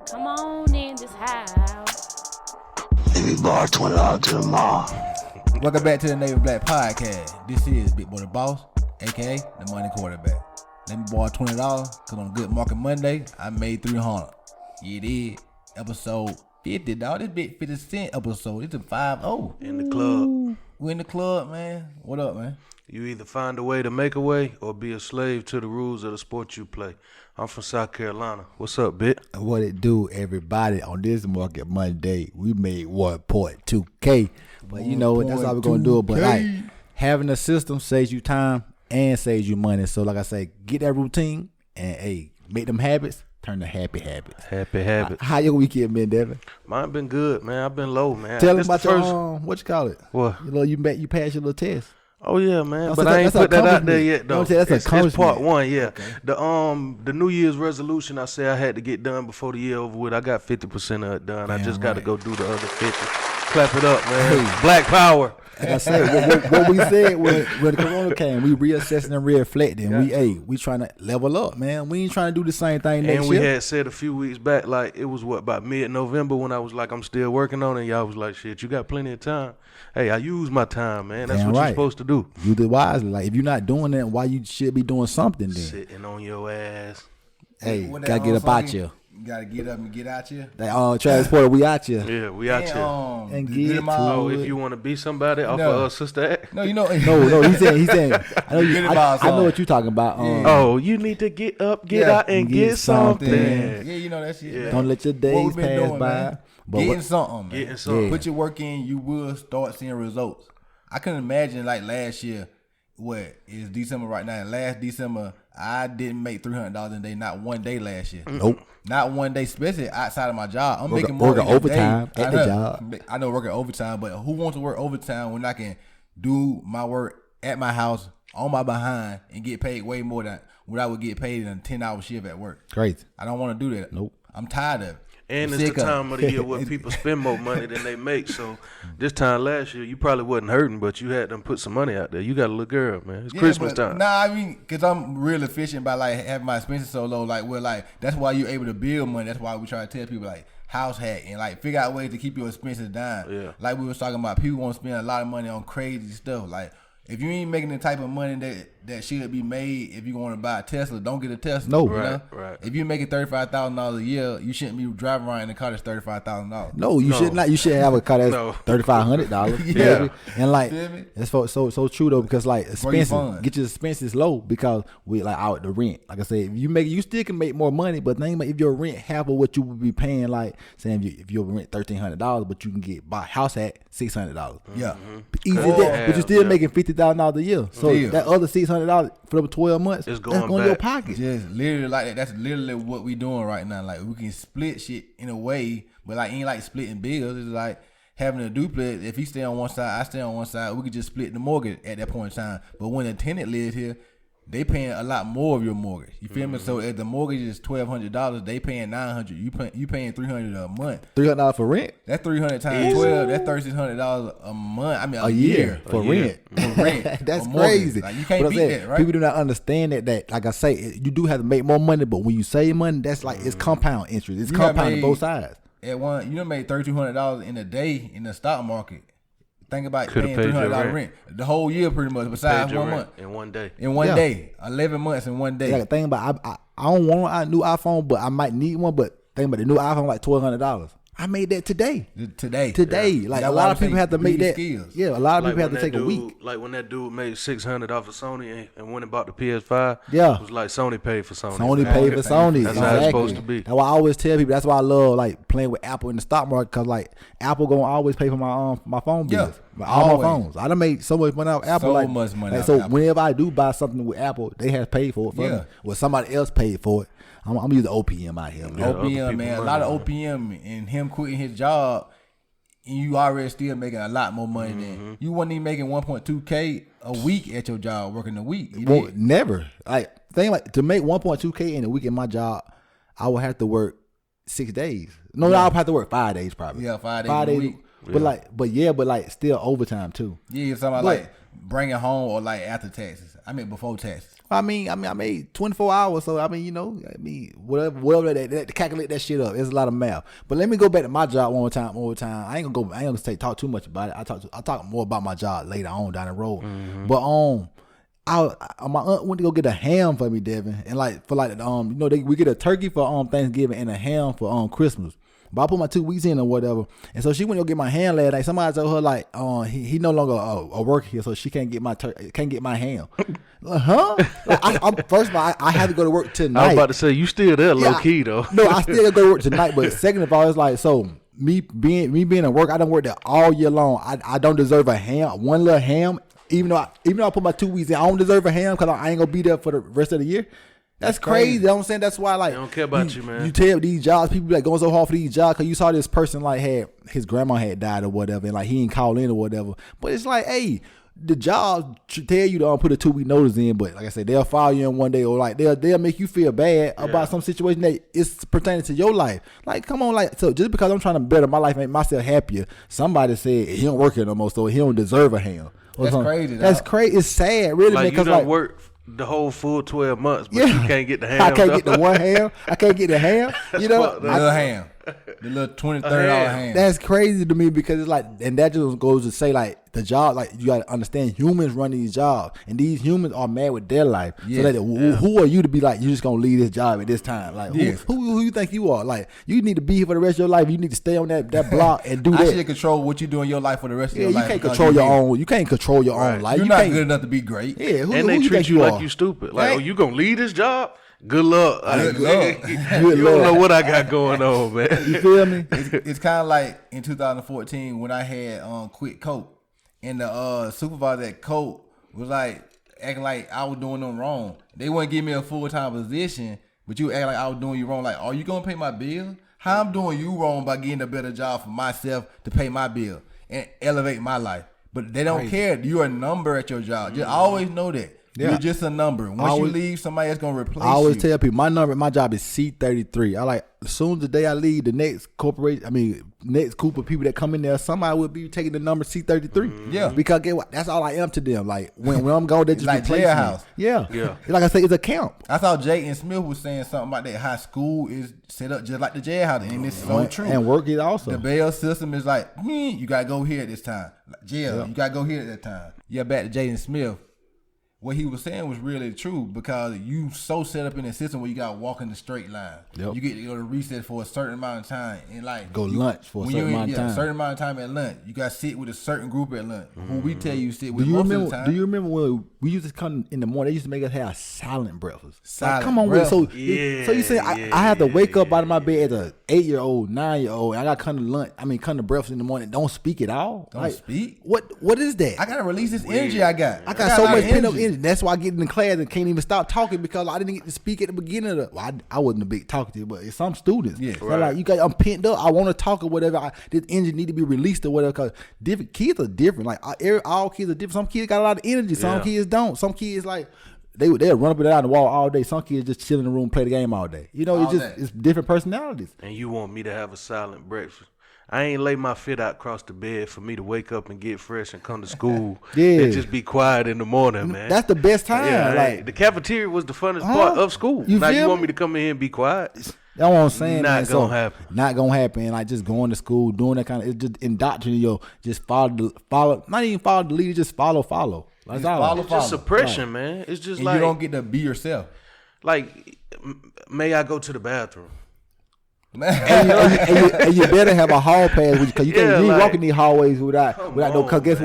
Come on in this house. Let me borrow $20 to the mall. Welcome back to the Native Black Podcast. This is Big Boy the Boss, aka the Money Quarterback. Let me borrow $20 because on Good Market Monday, I made $300. Yeah, it is. Episode 50, dog. This big 50 cent episode. It's a 5-0. In the club. We in the club, man. What up, man? You either find a way to make a way or be a slave to the rules of the sport you play. I'm from South Carolina. What's up, Bit? What it do, everybody? On this Market Monday, we made 1.2K. But you know, that's how we're going to do it. But like, having a system saves you time and saves you money. So like I say, get that routine and, hey, make them habits. Turn to happy habits. Happy habits. How your weekend been, Devin? Mine been good, man. I've been low, man. Tell them about your, what you call it? What? You passed your little test. Oh yeah, man. But I ain't put that out there yet, though. It's part one, yeah. Okay. The New Year's resolution I said I had to get done before the year over with. I got 50% of it done. Damn, I just got to go do the other 50. Clap it up, man. Hey. Black power. Like I said, what we said when the corona came, we reassessing and reflecting. We trying to level up, man. We ain't trying to do the same thing next year. And we had said a few weeks back, like it was about mid-November when I was like, I'm still working on it. Y'all was like, shit, you got plenty of time. Hey, I use my time, man. That's Damn what right. you're supposed to do. You do wisely. Like if you're not doing that, why you should be doing something then? Sitting on your ass. Hey, gotta get up out you. You gotta get up and get out here. That transporter, we out you. Yeah, we out here. And get Oh, if you want to be somebody off of Sister Act. No, you know. No, he's saying. I know what you're talking about. Oh, you need to get up, get out, and get something. Yeah, you know that shit. Yeah. Don't let your days pass by. Man? Getting something, man. Getting something. Yeah. Put your work in, you will start seeing results. I couldn't imagine like last year. What is December right now? Last December, I didn't make $300 a day. Not one day last year. Nope. Not one day, especially outside of my job. I'm making more working in a overtime day. at the job. I know working overtime, but who wants to work overtime when I can do my work at my house on my behind and get paid way more than what I would get paid in a 10-hour shift at work? Great. I don't want to do that. Nope. I'm tired of it. And I'm it's sick the of it. time of the year where people spend more money than they make. So this time last year, you probably wasn't hurting, but you had them put some money out there. You got a little girl, man. It's Christmas time. Nah, I mean, because I'm real efficient by like having my expenses so low. Like, that's why you're able to build money. That's why we try to tell people like house hack and like figure out ways to keep your expenses down. Yeah. Like we was talking about, people want to spend a lot of money on crazy stuff. Like if you ain't making the type of money that should be made, if you want to buy a Tesla, don't get a Tesla. No. You know? Right. If you're making $35,000 a year, you shouldn't be driving around in a car that's $35,000. No, you should not. You should have a car that's $3,500. Yeah. And like Feel me? that's so true though, because like expenses, fun. get your expenses low because we like out the rent. Like I said, if you still can make more money, but think about if your rent half of what you would be paying, like saying if your rent $1,300, but you can get buy house at $600. Yeah. Easy that, but you're still making $50,000 a year. So Yeah. that other $600 for the 12 months, It's that's going going in your back. pocket. Just literally like that. That's literally what we doing right now. Like we can split shit in a way, but like ain't like splitting bills. It's like having a duplex. If he stay on one side, I stay on one side. We could just split the mortgage at that point in time. But when a tenant lives here, they paying a lot more of your mortgage. You feel me? So if the mortgage is $1,200, they paying $900. You paying $300 a month. $300 for rent. That's 300 times 12. That's $1,300 a month. I mean a year for rent. For rent. That's for mortgage. crazy. Like, you can't But I'm beat saying, that, right? People do not understand that like I say, you do have to make more money, but when you save money, that's like it's compound interest. It's You have compounded made- both sides. At one, you done made $3,200 in a day in the stock market. Think about Coulda paying paid your $300 rent. rent the whole year, pretty much. Besides Paid your 1 rent month, in one day. in one Yeah. day, 11 months in one day. Like think about I don't want a new iPhone, but I might need one. But think about the new iPhone like $1,200. I made that today. Today, Like That's a why lot I'm of people saying have to make read that. skills. Yeah, a lot of Like people have when to take that a week. Like when that dude made $600 off of Sony and went and bought the PS5. Yeah. It was like Sony paid for Sony. Sony paid for Sony. That's how it's supposed to be. That's why I always tell people. That's why I love like playing with Apple in the stock market, because like Apple gonna always pay for my phone bills. Yeah, All my always. phones. I done made so much money out of Apple. So like, much money like, out so of Apple. whenever I do buy something with Apple, they have paid for it for Yeah. me. Well, somebody else paid for it. I'm using OPM out here, man. Yeah, other OPM, people man, a money, lot of man. OPM and him quitting his job, and you already still making a lot more money than you wasn't even making 1.2K a week at your job working a week. You Well, did. never. Like think like to make 1.2K in a week in my job, I would have to work 6 days. No, I'll have to work 5 days probably. Yeah, 5 days a week. But like still overtime too. Yeah, you're talking about like bring it home or like after taxes. I mean before taxes. I made 24 hours, so whatever that calculate that shit up. It's a lot of math. But let me go back to my job one more time. I ain't gonna talk too much about it. I'll talk more about my job later on down the road. Mm-hmm. But my aunt went to go get a ham for me, Devin, and we get a turkey for Thanksgiving and a ham for Christmas. But I put my 2 weeks in or whatever, and so she went to go get my ham last night. Somebody told her like, he no longer a work here, so she can't get my ham. Huh? Like, first of all, I had to go to work tonight. I was about to say you still there, low key though. No, I still gotta go to work tonight. But second of all, it's like so me being at work, I don't work there all year long. I don't deserve a ham, one little ham. Even though I put my 2 weeks in, I don't deserve a ham because I ain't gonna be there for the rest of the year. That's crazy. You know what I'm saying? That's why, like, they don't care about you, man. You tell these jobs, people be like going so hard for these jobs because you saw this person like his grandma had died or whatever, and like he ain't call in or whatever. But it's like, hey, the job should tell you to put a 2 week notice in, but like I said, they'll fire you in one day, or like they'll make you feel bad about some situation that is pertaining to your life. Like, come on, like, so just because I'm trying to better my life, make myself happier, somebody said he don't work here no more, so he don't deserve a ham. That's crazy. That's crazy. It's sad, really, like, because you don't work the whole full 12 months, but you can't get the ham. I can't get the one ham. I can't get the ham. You know, the little ham, the little $20, $30 ham. That's crazy to me because it's like, and that just goes to say like the job, like you got to understand humans run these jobs, and these humans are mad with their life. Yes. So who are you to be like you just gonna leave this job at this time? Like who you think you are? Like you need to be here for the rest of your life. You need to stay on that block and do that. I should control what you do in your life for the rest of your life. You can't control your own. You can't control your own life. You're not good enough to be great. Yeah, and they treat you like you stupid. Like, you gonna leave this job? Good luck. Good luck. You don't know what I got going on, man. You feel me? It's kind of like in 2014 when I had quit Coke, and the supervisor at Coke was like acting like I was doing them wrong. They wouldn't give me a full-time position, but you act like I was doing you wrong. Like, are you gonna pay my bill? How I'm doing you wrong by getting a better job for myself to pay my bill and elevate my life? But they don't care. You're a number at your job. Just always know that. Yeah. You're just a number. Once you leave, somebody else gonna replace you. I always tell people my job is C33. I like as soon as the day I leave, the next group of people that come in there, somebody will be taking the number C33. Yeah, because get what? That's all I am to them. Like when I'm going, they just like replace jailhouse. me. Yeah. Like I say, it's a camp. I thought Jayden Smith was saying something about that. How school is set up just like the jailhouse, and it's so true. And work it also. The bail system is like, you gotta go here at this time. Like jail, you gotta go here at that time. Yeah, back to Jayden Smith. What he was saying was really true because you so set up in a system where you got to walk in the straight line. Yep. You get to go to recess for a certain amount of time and like lunch for a certain amount of time. A certain amount of time at lunch. You got to sit with a certain group at lunch. Who we tell you sit with most of the time. Do you remember when we used to come in the morning? They used to make us have silent breakfast. Silent. Like, come on, breakfast. So you say I have to wake up out of my bed as a 8-year-old, 9-year-old, and I got to come to lunch. Come to breakfast in the morning. Don't speak at all. Don't speak. What is that? I gotta release this energy I got. I got so much pent up energy. That's why I get in the class and can't even stop talking because I didn't get to speak at the beginning of the. Well, I wasn't a big talkative, but some students. Yeah, right. Like I'm pent up. I want to talk or whatever. This energy need to be released or whatever. Because different kids are different. Like all kids are different. Some kids got a lot of energy. Some kids don't. Some kids like. They'll run up and down the wall all day. Some kids just chill in the room, play the game all day. You know, it's different personalities. And you want me to have a silent breakfast? I ain't lay my feet out across the bed for me to wake up and get fresh and come to school and just be quiet in the morning, man. That's the best time. Yeah, like the cafeteria was the funnest part of school. You want me to come in here and be quiet? That's what I'm saying. Not gonna happen. Not gonna happen. Like just going to school, doing that kind of, it's just indoctrinating you. Just follow. Not even follow the leader. Just follow. That's all. It's just suppression, man. It's just and like you don't get to be yourself. Like, may I go to the bathroom? and you better have a hall pass because you can't walk in these hallways without no. Cause guess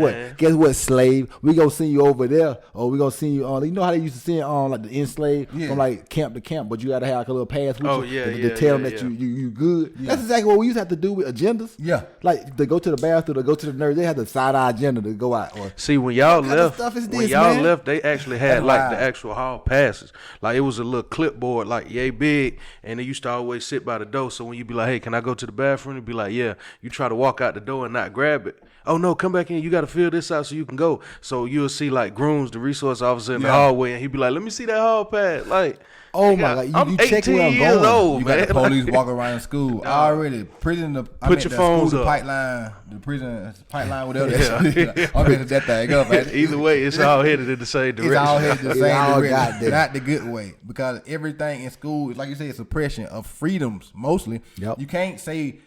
what, slave? We gonna send you over there, or we gonna send you on. You know how they used to send like the enslaved from like camp to camp, but you gotta have like a little pass with you to tell them that you good. Yeah. That's exactly what we used to have to do with agendas. Yeah, like to go to the bathroom, to go to the nurse, they had the side eye agenda to go out. Or, see, when y'all left, they actually had like the actual hall passes. Like it was a little clipboard, like yay big, and they used to always sit by the door. So when you be like, hey, can I go to the bathroom? You'd be like, yeah. You try to walk out the door and not grab it. Oh, no, come back in. You got to fill this out so you can go. So you'll see, like, Grooms, the resource officer in the hallway, and he'd be like, let me see that hall pad. Like, Oh my God! I'm You check 18 where I'm years going. old, You man. got the police walking around school. Already prison. Put your phones the up. pipeline, the prison pipeline, whatever. I'm hitting that thing up. Man. Either way, it's all headed in the same direction. It's all headed the same all direction, goddamn. not the good way. Because everything in school, like you say, it's suppression of freedoms mostly. Yep. You can't say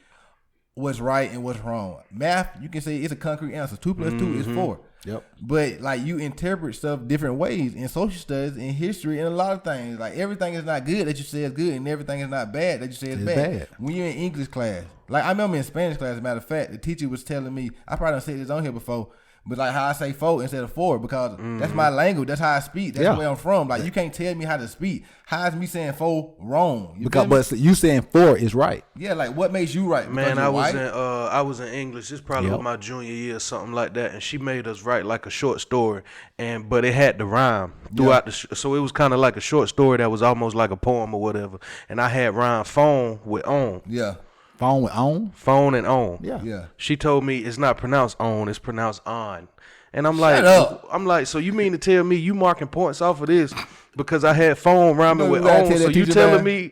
what's right and what's wrong. Math, you can say it's a concrete answer. 2 + 2 is 4. Yep. But like you interpret stuff different ways in social studies, in history, and a lot of things. Like everything is not good that you say is good, and everything is not bad that you say is bad. When you're in English class, like I remember in Spanish class, as a matter of fact, the teacher was telling me, I probably done said this on here before, but like how I say 4 instead of 4 because that's my language, that's how I speak, that's where I'm from. Like you can't tell me how to speak. How is me saying 4 wrong? But you saying 4 is right. Yeah, like what makes you right? Man, I was in English. This probably was my junior year or something like that, and she made us write like a short story, but it had to rhyme throughout so it was kind of like a short story that was almost like a poem or whatever. And I had rhyme phone with on. Yeah. Phone with on. Phone and on. Yeah. She told me it's not pronounced on, it's pronounced on. And I'm Shut up. like, so you mean to tell me you marking points off of this because I had phone rhyming with on? So you telling me?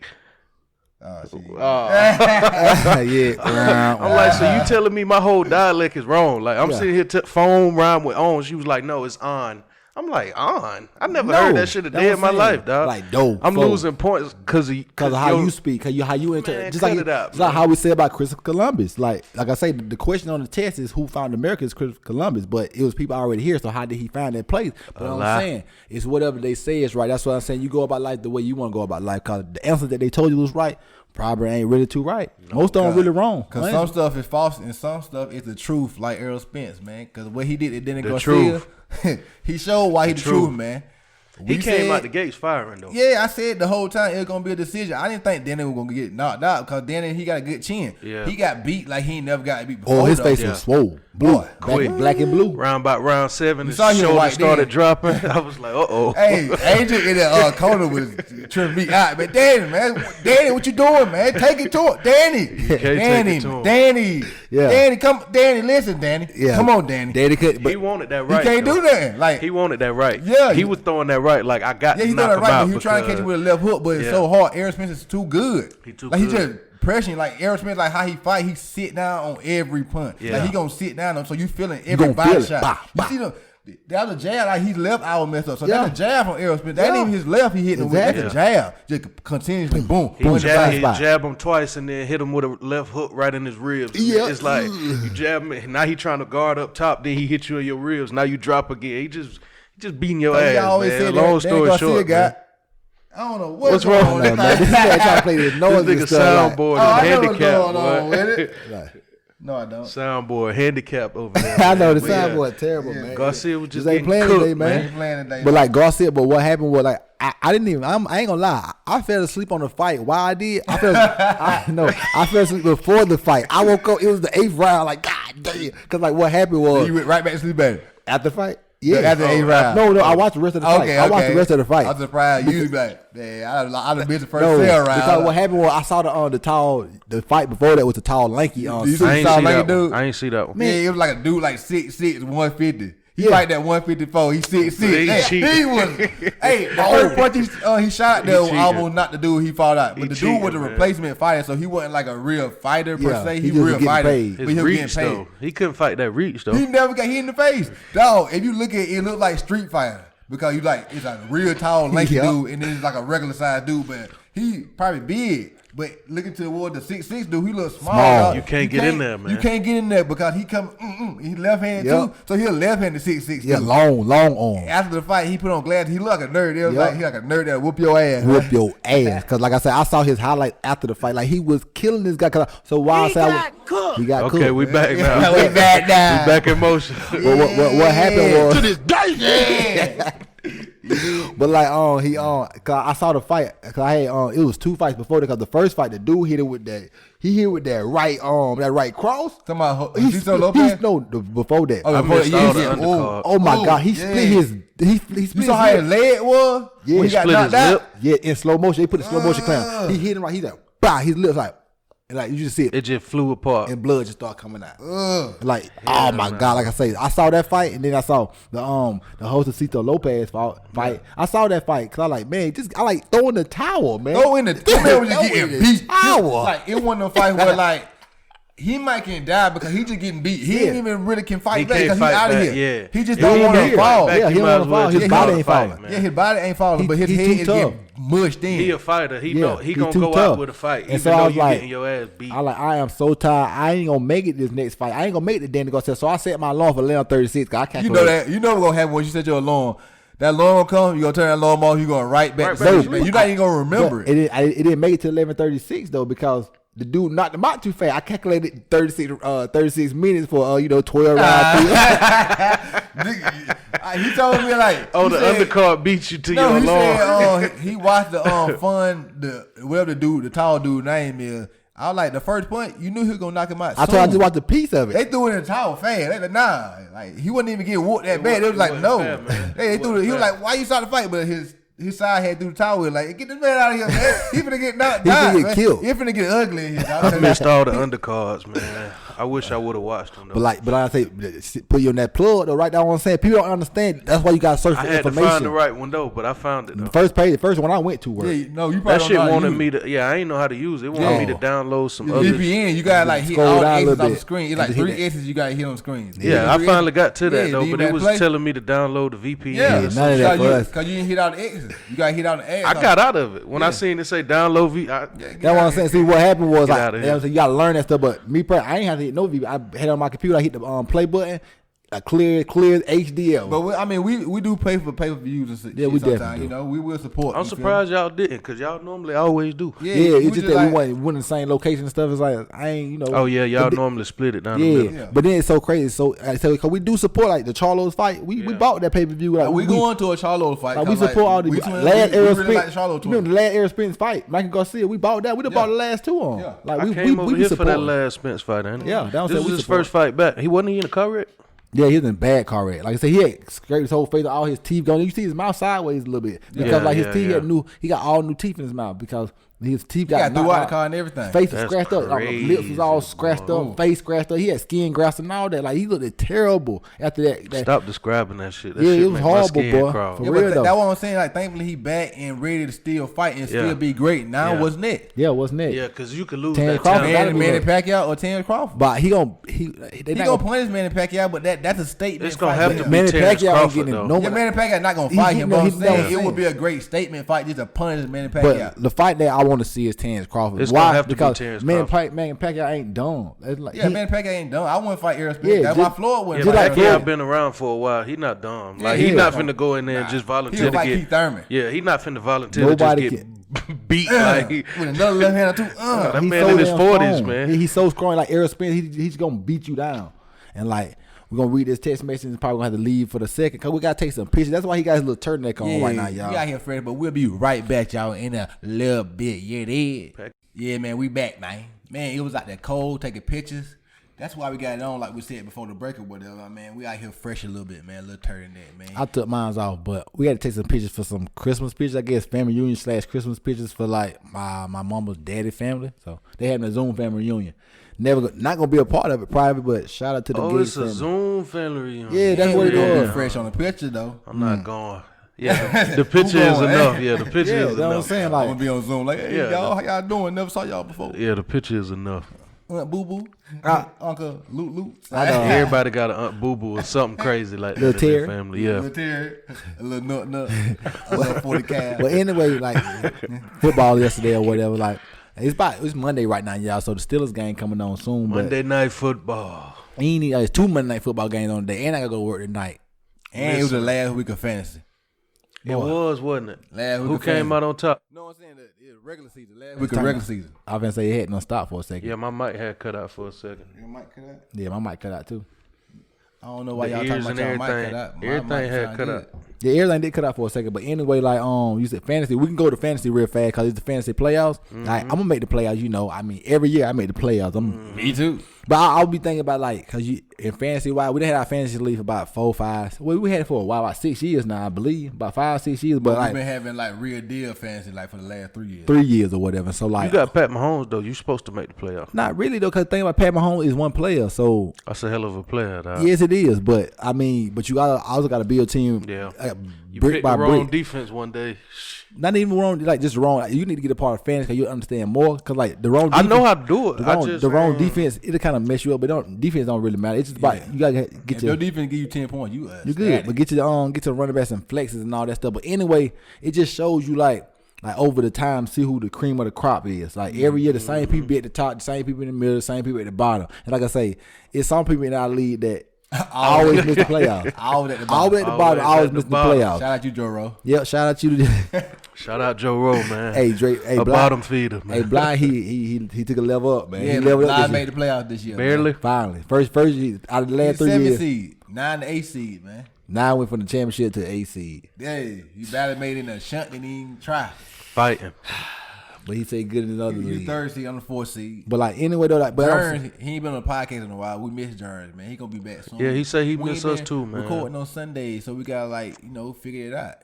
Yeah. I'm like, so you telling me my whole dialect is wrong? Like I'm sitting here, phone rhyme with on. She was like, no, it's on. I'm like, on. I never heard that shit a day in my life, dog. Like, dope. I'm losing points because of how you speak, how you interpret. Just like, it out, just like how we say about Christopher Columbus. Like I say, the question on the test is who found America is Christopher Columbus, but it was people already here. So how did he find that place? But I'm saying it's whatever they say is right. That's what I'm saying. You go about life the way you want to go about life. Cause the answer that they told you was right probably ain't really too right. Most of them really wrong. Cause some stuff is false and some stuff is the truth. Like Earl Spence, man. Cause what he did, it didn't go truth. He showed why he the truth, man. He came out the gates firing though. Yeah, I said the whole time it was gonna be a decision. I didn't think Danny was gonna get knocked out because Danny he got a good chin. Yeah. He got beat like he ain't never got beat before. Oh, his face was swole, blue, black and blue. About round 7, his saw him shoulder white started then. dropping. I was like, Hey, Angel in the corner was trying to beat out, but Danny, man, Danny, what you doing, man? Take it to him, Danny. Take it to him. Danny, Yeah. Danny, come, Danny, listen, Danny, Yeah. come on, Danny. Danny could, but he wanted that right. He can't though. do that. Like He wanted that right. Yeah, he was throwing that right. Like I got. yeah, he's to knock doing that him right, out but he was trying to catch you with a left hook, but it's so hard. Aaron Smith is too good. He too like good. he just pressing. Like Aaron Smith, like how he fight, he sit down on every punch. Yeah. Like he gonna sit down on, so you feeling every gonna body feel it. shot. Bah, bah. You see the other jab, like his left eye messed up. So Yeah. that's a jab from Aaron Smith. That ain't Yeah. even his left. He hitting Exactly. with. That's a jab. Just continuously boom. He boom, jab him twice and then hit him with a left hook right in his ribs. Yeah. It's like you jab him. Now he trying to guard up top. Then he hit you in your ribs. Now you drop again. He just beating your He ass, always man. said Long that story Garcia short, got. man. I don't know What's going wrong on with with man, this man trying to play this noise This and nigga stuff. soundboard I is know what's handicapped, going on boy. with it. Like, No, I don't. Soundboard handicapped over there. I know the But yeah, soundboard terrible, man. Garcia was just Just ain't getting playing cooked, today, man. He ain't playing today. But like Garcia, but what happened was like I didn't even. I ain't gonna lie. I fell asleep on the fight. Why I did? I fell asleep before the fight. I woke up. It was the 8th round. Like God damn. Cause like what happened was you went right back to sleep, baby. after the fight. Yeah, After the 8th round. No, I watched the rest of the fight. Okay, I watched the rest of the fight. I was surprised. You be like, man, I done missed the first No, cell round. because what happened was I saw the fight before that was a tall, lanky. You Suit. see- I ain't sound see like a that dude. one. I ain't see that one. Man, it was like a dude like 6'6", 150. He Yeah. fight that 154. He 6'6". He Hey, cheat. he was. Hey, the first punch he shot there was cheated. almost not the dude he fought out, but He the dude was cheated, a man. replacement fighter, so he wasn't like a real fighter per Yeah, se. he He just was a real getting fighter, paid. but His he was getting reach paid. though, he couldn't fight that reach though. He never got hit in the face. Dog, if you look at it, it look like Street Fighter. Because you like, it's like a real tall, lanky Yeah. dude, and then it's like a regular sized dude, but he probably big. But looking toward the 6'6" dude, he look small. dog. You can't get in there, man. You can't get in there because he come, he left handed Yep. too, so he a left handed 6'6". Yeah, dude. long arm. After the fight, he put on glasses. He look like a nerd. It was Yep. like he like a nerd that whoop your ass. Whoop your ass, cause like I said, I saw his highlight after the fight. Like he was killing this guy. So why I say he got cooked. Okay, we back now. Yeah, we back now. We back in motion. But what happened was To this day. Yeah. But like cause I saw the fight. Cause I had it was 2 fights before that. Cause the first fight, the dude hit it with that. He hit with that right arm, that right cross. Somebody, He Cito Lopez. before that. Oh, I before- missed yeah, all the yeah. undercard. Oh my Ooh, God, he yeah. split his. He split You his saw how his lip. leg was? Yeah, when he he got split his knocked out. lip. Yeah, in slow motion. They put the slow motion clamp. He hit him right. He's like, bah, his lips like, And like you just see It just flew apart. and blood just start coming out. Like, oh my God! Like I say, I saw that fight, and then I saw the Josecito Lopez fight. I saw that fight because I like, man, I like throwing the towel, man. That man was just getting beat. Towel. Like it wasn't a fight where like he might can die because he just getting beat. He ain't even really can fight back because he out of here. Yeah. He just don't want to fall. Yeah, he don't want to fall. His body ain't falling. Yeah, his body ain't falling, but his head is getting mushed in. He a fighter. He gonna too go tough. out with a fight, And even so though I was you like, getting your ass beat. I am so tired. I ain't gonna make it this next fight. I ain't gonna make it then to go test. So I set my alarm for 11:36. Cause I can't. You know that. You know what's gonna happen when you set your alarm. That alarm gonna come. You gonna turn that alarm off. You gonna right back. You're not even gonna remember it. It didn't make it to 11:36 though because the dude knocked him out too fast. I calculated 36 minutes for 12 rounds. He told me like, the undercard beat you to your he alarm. said he watched the whatever the tall dude name is. I was like, the first point, you knew he was gonna knock him out. I told I just watched a piece of it. They threw it in the towel fast. They like, nah, like he wouldn't even get whooped that bad. They was like, no. They threw it. He was like, why you start the fight? But his side head through the towel. Like, get this man out of here, man. He finna get knocked down. He finna get killed. He finna get ugly in here. I missed all the undercards, man. I wish I would have watched them though. But I say, put you on that plug though. Right now, what I'm saying, people don't understand. That's why you gotta search for information. I had to find the right one though, but I found it though. The first one I went to work. Yeah, no, you probably That don't shit know how to wanted use me it. to. Yeah, I ain't know how to use it. It wanted me to download some other. VPN, you gotta like hit Scroll all the down a X's little on the bit. screen. It's like Just hit 3 that. X's you gotta hit on the screen. Yeah, I finally got to that Yeah, though, do you but it not was play? telling me to download the VPN. Yeah, none of that for us. because you didn't hit all the X's. You gotta hit all the X's. I got out of it when I seen it say download V. That's what I'm saying. See, what happened was Get like, outta here. you gotta learn that stuff. But me, I ain't have to hit no VP. I had it on my computer. I hit the play button. Clear HDL. But we do pay for pay-per-views and Yeah, we sometimes, definitely do. we will support. I'm you feel surprised y'all didn't, cause y'all normally always do. me? yeah, it's just that like, we went in the same location and stuff. It's like I ain't, Oh yeah, y'all but normally split it down the middle. Yeah. But then it's so crazy. So cause we do support like the Charlo's fight. We bought that pay per view. Like we going to a Charlo fight. Like we 'cause, support all the we last really Aerosmith. like the Charlo Remember the last Aerosmith fight, Michael Garcia. We bought that. We done bought the last two on. Yeah. Like I we came over be here for that supporting. last Spence fight, ain't it? Yeah, that was this it. was We his support. first fight back. He wasn't in a car wreck. Yeah, he was in bad car wreck. Like I said, he had scraped his whole face, all his teeth gone. You see his mouth sideways a little bit because his teeth he got all new teeth in his mouth because his teeth got throughout knocked the out. car and everything. Face was That's scratched up. Like, the lips was all crazy, scratched boy. up. Face scratched up. He had skin grafts and all that. Like he looked terrible after that. Stop describing that shit. That Yeah, shit it was make my horrible, skin boy. crawl. For Yeah, real but though. that's what I'm saying. Like, thankfully he back and ready to still fight and still Yeah. be great. Now Yeah. wasn't it? Yeah, wasn't it? Yeah, cause you could lose Terrence that Crawford talent. gotta be Manny up. Pacquiao or Terrence Crawford. But he He not gonna punish Manny Pacquiao, but that's a statement. It's gonna fight have for to him. be Manny Terrence Pacquiao ain't Crawford getting though. no. Yeah, Manny Pacquiao not gonna He- fight he- him, no, but I'm he's not saying it saying. would be a great statement fight just to punish Manny But Pacquiao. the fight that I want to see is Terrence Crawford. It's Why? gonna have to be Because Terrence Manny Crawford. Pacquiao ain't dumb. It's like Yeah, Manny Pacquiao ain't done. I wouldn't fight Errol Spence. Yeah, That's why just- Floyd Yeah, wouldn't Just fight like him. Pacquiao been around for a while. He not dumb. Like Yeah, he he not is. finna go in there and just He volunteer would to fight get. Keith Thurman. Yeah, he not finna volunteer Nobody to just get beat. Like he, With another left hand or two. that he's man in his damn 40s, strong. man. He's so strong. Like Errol Spence, he's gonna beat you down. And like we're gonna read this text message and probably gonna have to leave for the second because we gotta take some pictures. That's why he got his little turtleneck on right now, y'all. We out here, Freddie, but we'll be right back, y'all, in a little bit. Yeah, it is. Yeah, man, we back, man. Man, it was out there cold, taking pictures. That's why we got it on, like we said before the break or whatever, man. We out here fresh a little bit, man. A little turtleneck, man. I took mine off, but we had to take some pictures for some Christmas pictures, I guess, family reunion / Christmas pictures for like my mama's daddy family. So they having a Zoom family reunion. Not gonna be a part of it, private, but shout out to the Oh, Gates it's a family. Zoom family reunion. Yeah, that's what it gonna is. be fresh on the picture, though. I'm not going. Yeah, the picture is going, enough. Yeah, the picture Yeah, is that's what I'm enough. saying. I'm Like, gonna be on Zoom like, hey, Yeah, y'all, how y'all doing? Never saw y'all before. Yeah, the picture is enough. Boo Boo, Uncle Loot. I know. Everybody got an Aunt Boo Boo or something crazy like that Little in their Terry. family. Yeah. Little Terry, a little nut, a little 40 cal. but anyway, like football yesterday or whatever. Like it's Monday right now, y'all. So the Steelers game coming on soon. But Monday Night Football. it's 2 Monday night football games on the day, and I gotta go to work tonight. And it was the last week of fantasy. It was, wasn't it? Last week Who of came fantasy. out on top? No, I'm saying that it's regular season. Last week of regular season. I was gonna say it had no stop for a second. Yeah, my mic had cut out for a second. Your mic cut out? Yeah, my mic cut out too. I don't know why The y'all talking ears about and y'all mic everything. cut out. My Everything mic had sound cut good. out. Yeah, everything did cut out for a second, but anyway, like you said fantasy. We can go to fantasy real fast because it's the fantasy playoffs. Like, I'm gonna make the playoffs. You know, I mean, every year I make the playoffs. Me too. But I'll be thinking about like, cause you in fantasy wise, we done had our fantasy league for about 4 or 5. Well, we had it for a while, about 6 years now, I believe, about 5 or 6 years. But we've like been having like real deal fantasy like for the last 3 years. 3 years or whatever. So like, you got Pat Mahomes though. You supposed to make the playoff. Not really though, cause the thing about Pat Mahomes is one player. So that's a hell of a player. Dog. Yes, it is. But I mean, but you also got to build a team. Yeah, you brick picked by the wrong brick. defense one day. Not even wrong, like just wrong. You need to get a part of fantasy because you understand more. Cause like the wrong, defense, I know how to do it. The wrong defense, it'll kind of mess you up. But defense don't really matter. It's just about you gotta get your defense give you 10 points. You good, but get to the running backs and flexes and all that stuff. But anyway, it just shows you like over the time, see who the cream of the crop is. Like every year, the same people be at the top, the same people in the middle, the same people at the bottom. And like I say, it's some people in our league that always miss the playoffs. Always at the bottom. Always miss the playoffs. Shout out you, Joe Rowe. Yep, shout out you. Shout out Joe Rowe, man. Hey, Drake. Hey, a bottom feeder, man. Hey, Blind, he took a level up, man. Yeah, he leveled up. Blind made the playoffs this year. Barely. Man. Finally. First out of the last 3 7 years. seed, 9 to 8 seed, man. 9 went from the championship to 8 seed. Yeah, you barely made it in a shunt, didn't even try. Fighting. But he said good in the other league. He's 3rd seed on the 4th seed. But like anyway though, like Jerns, he ain't been on the podcast in a while. We miss Jerns, man. He gonna be back soon. Yeah, he said he miss us too, man. Recording on Sundays, so we gotta figure it out,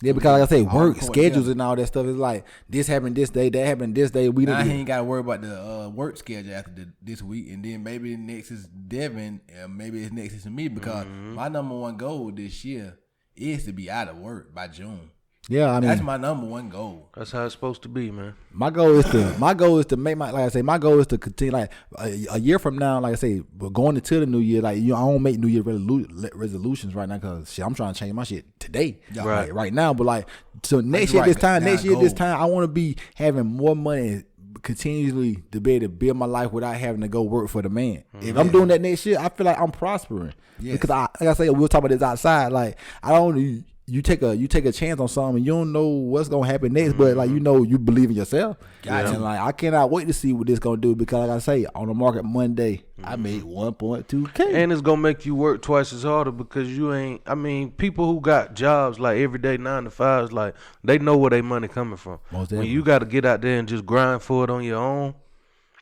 Yeah, because like I say, work schedules and all that stuff is like this happened this day, that happened this day. We now he ain't gotta worry about the work schedule after this week, and then maybe next is Devin, maybe it's next is me because my number one goal this year is to be out of work by June. Yeah, I mean that's my number one goal. That's how it's supposed to be, man. My goal is to make my goal is to continue like a year from now. Like I say, we're going into the new year. Like I don't make New Year resolutions right now because I'm trying to change my shit today, right now. But like so next year this time, I want to be having more money continuously to be able to build my life without having to go work for the man. If I'm doing that next year, I feel like I'm prospering because like I say, we'll talk about this outside. Like I don't. You take a chance on something, and you don't know what's gonna happen next, but like you believe in yourself. Gotcha. And like I cannot wait to see what this gonna do because like I say, on the market Monday, I made 1.2K. And it's gonna make you work twice as harder because you ain't. I mean, people who got jobs like everyday 9 to 5s, like they know where their money coming from. When you got to get out there and just grind for it on your own.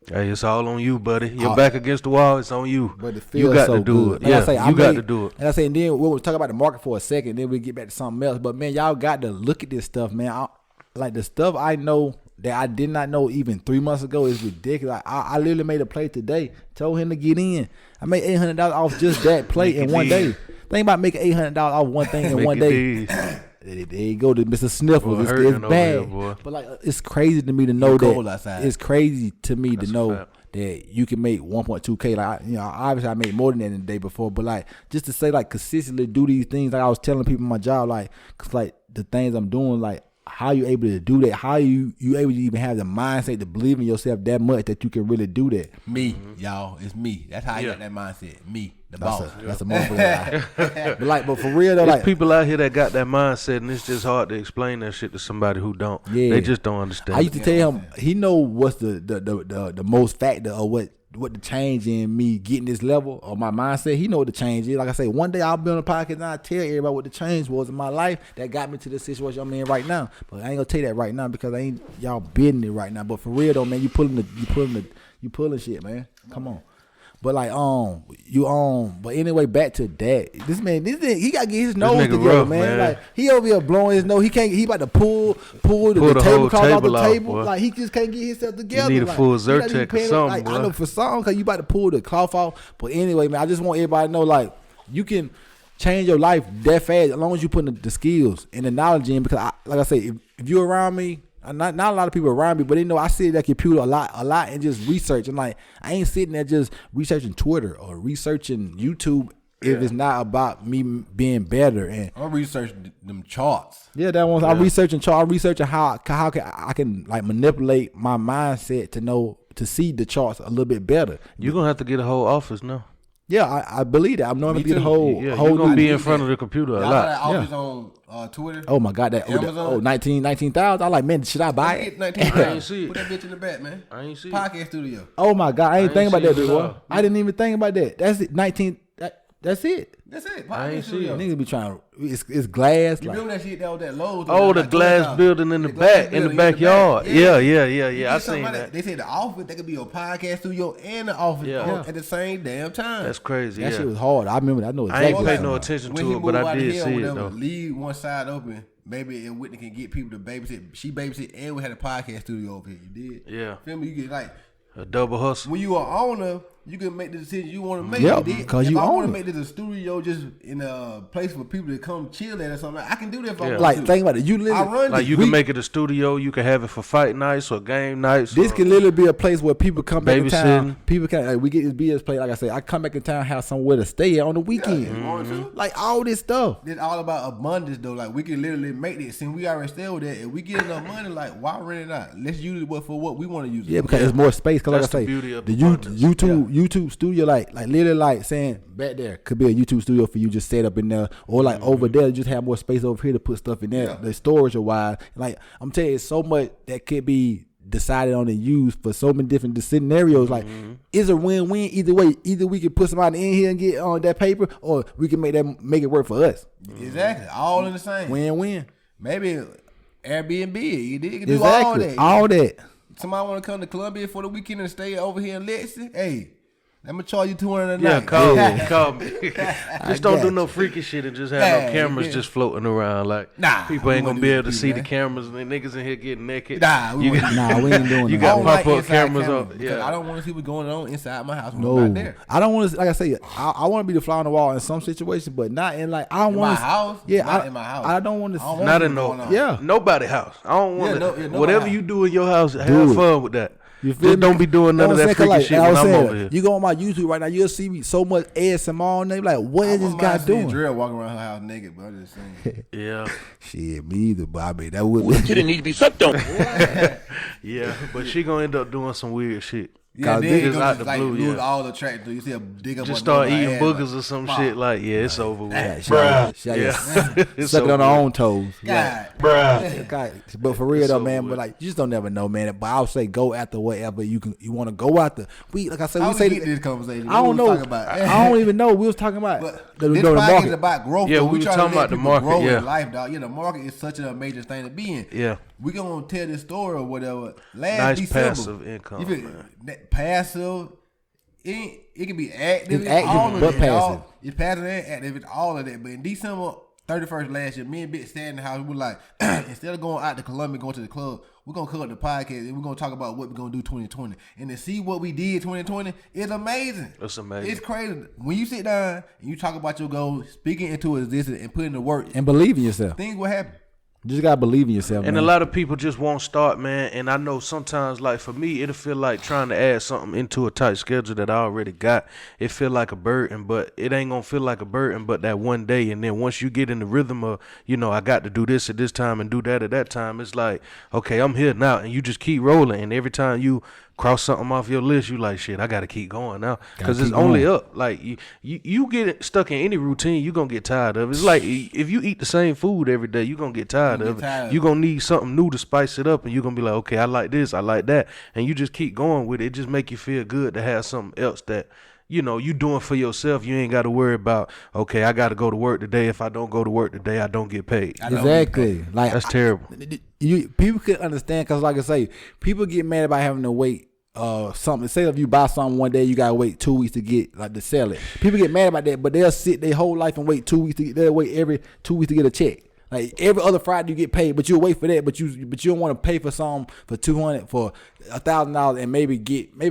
Hey, it's all on you, buddy. You're back against the wall. It's on you. But you got to do it. Yeah, you got to do it. And I say, and then we'll talk about the market for a second. Then we get back to something else. But man, y'all got to look at this stuff, man. Like the stuff I know that I did not know even 3 months ago is ridiculous. I literally made a play today. Told him to get in. I made $800 off just that play in one day. Think about making $800 off one thing in one day. There you go to Mr. Sniffles. It's bad, here, but like it's crazy to me to know that. It's crazy to me to know that you can make 1.2K. Like obviously I made more than that in the day before, but like just to say like consistently do these things. Like I was telling people in my job, like cause like the things I'm doing, like how you able to do that? How you able to even have the mindset to believe in yourself that much that you can really do that? Me, y'all, it's me. That's how I got that mindset. Me. That's a motherfucker. But for real though, there's like people out here that got that mindset, and it's just hard to explain that shit to somebody who don't. Yeah, they just don't understand. I used to tell him he know what's the most factor of what the change in me getting this level or my mindset. He know what the change is. Like I say, one day I'll be on the podcast and I'll tell everybody what the change was in my life that got me to the situation I'm in right now. But I ain't gonna tell you that right now because I ain't y'all bidding it right now. But for real though, man, you pulling shit, man. Come on. But like but anyway, back to that. This man, he gotta get his nose together, rough, man. Like he over here blowing his nose. He can't. He about to pull the tablecloth off the table. Boy. Like he just can't get himself together. You need a full Zyrtec or something. Like, I know for something because you about to pull the cloth off. But anyway, man, I just want everybody to know like you can change your life that fast as long as you put the skills and the knowledge in. Because like I say, if you're around me. Not a lot of people around me, but they know I sit at that computer a lot and just research. And like I ain't sitting there just researching Twitter or researching YouTube if it's not about me being better. And I'm researching them charts. Yeah, that one. I'm researching charts. I'm researching how I can like manipulate my mindset to see the charts a little bit better. You're gonna have to get a whole office now. Yeah, I believe that. I'm normally get a whole. You're gonna be in front of the computer a lot. That office on Twitter. Oh my God, that Amazon. 19,000. I like, man, should I buy it? 19,000. I ain't see it. Put that bitch in the back, man. I ain't see it. Podcast studio. Oh my God, I ain't thinking about that before. I didn't even think about that. That's it. That's That's it. I ain't see it. Niggas be trying. It's glass. You remember that shit that was that Lowe's? Oh, the glass building in the back, in the backyard. Yeah. I seen that. They said the office, that could be a podcast studio and the office at the same damn time. That's crazy. That shit was hard. I remember that. I know exactly. I ain't paid no attention to it, but I did see it though. Leave one side open. Maybe and Whitney can get people to babysit. She babysit and we had a podcast studio over here. You did? Yeah. Feel me? You get like a double hustle. When you are owner, you can make the decision you want to make. Yeah, because you own it. If I want to make this a studio just in a place for people to come chill at or something, I can do that if I want like, to. Think about it. You literally, like you can make it a studio. You can have it for fight nights or game nights. This can literally be a place where people come back in town. Babysitting. People can like we get this BS play. Like I say, I come back in town, have somewhere to stay on the weekend. Like all this stuff. It's all about abundance though. Like we can literally make this. Since we already stay with that, if we get enough money, like why rent it out? Let's use it for what we want to use it. Yeah, because there's more space. Because like I say, beauty of the abundance. YouTube studio, like literally, like saying back there could be a YouTube studio for you just set up in there, or like over there, just have more space over here to put stuff in there. The storage or wise. Like I'm telling you, it's so much that could be decided on and used for so many different scenarios. Like it's a win-win either way. Either we can put somebody in here and get on that paper, or we can make it work for us. Exactly, all in the same Win-win. Maybe Airbnb. You can do Exactly. all that. All that. Somebody want to come to Columbia for the weekend and stay over here in Lexington? Hey, I'm gonna charge you $200 a Yeah, night. call me. Just don't do no freaky shit and just have no cameras just floating around. Like people ain't gonna be able to see the cameras and niggas in here getting naked. We ain't doing You that. got like pop up cameras up. because Yeah, I don't want to see what's going on inside my house when No, I'm not there. I don't want to. Like I say, I want to be the fly on the wall in some situations, but not in like I don't In want my house? Yeah, Not in my house. I don't want to. want not what's in going no on. Yeah. nobody house. I don't want nobody whatever house. you do in your house. Have Do it. fun with that. You feel Just me? don't be doing none of that freaky shit when I'm over here. You go on my YouTube right now, you'll see me so much ASMR and they like, what is this guy doing? Drill walking around her house naked, but I'm just saying. Yeah, Shit, me either, but I mean that would be. Didn't need to be sucked on. yeah, but she gonna end up doing some weird shit. Yeah, then niggas you out just the like blue, lose yeah. all the track. You see a dig up. Just on start my eating ass, boogers like, or some fuck. shit. Like, yeah, it's over with. She It's suck it on her over own toes. God. God, but for real though, over man. with. But like, you just don't never know, man. But I'll say, go after whatever you want to go after. We, like I said, How we we say get this conversation? I don't What we know. was talking about? I don't even know. We was talking about But the this market. podcast is about growth. Yeah, though. we was trying to talking let about the people market, grow yeah. in life, dog. Yeah, the market is such a major thing to be in. Yeah. We gonna tell this story or whatever. Last Nice December, passive income, You feel- man. that passive. It can be active. It's active, all of but that, passive. It's passive and active. It's all of that. But in December 31st last year, me and Bit sat in the house. We were like, instead of going out to Columbia, going to the club, we're gonna cut up the podcast and we're gonna talk about what we're gonna do 2020. And to see what we did 2020 is amazing. It's amazing. It's crazy. When you sit down and you talk about your goals, speaking into existence and putting the work, And believe in yourself. things will happen. You just gotta believe in yourself, And man. a lot of people just won't start, man. And I know sometimes, like for me, it'll feel like trying to add something into a tight schedule that I already got. It feel like a burden, but it ain't gonna feel like a burden. But that one day, and then once you get in the rhythm of, I got to do this at this time and do that at that time, it's like, okay, I'm here now, and you just keep rolling. And every time you cross something off your list, you like, shit, I gotta keep going now, because it's only up. Like you get stuck in any routine, you gonna get tired of it. It's like if you eat the same food every day, you gonna get tired of it. You gonna need something new to spice it up, and you gonna be like, okay, I like this, I like that, and you just keep going with it. It just make you feel good to have something else that you doing for yourself. You ain't got to worry about, okay, I got to go to work today. If I don't go to work today, I don't get paid. Exactly. Like That's terrible. People could understand, because like I say, people get mad about having to wait something. Say if you buy something one day, you gotta wait 2 weeks to get to sell it. People get mad about that, but they'll sit their whole life and wait 2 weeks they'll wait every 2 weeks to get a check. Like every other Friday you get paid, but you'll wait for that, but you don't want to pay for something for $200 for $1,000 and maybe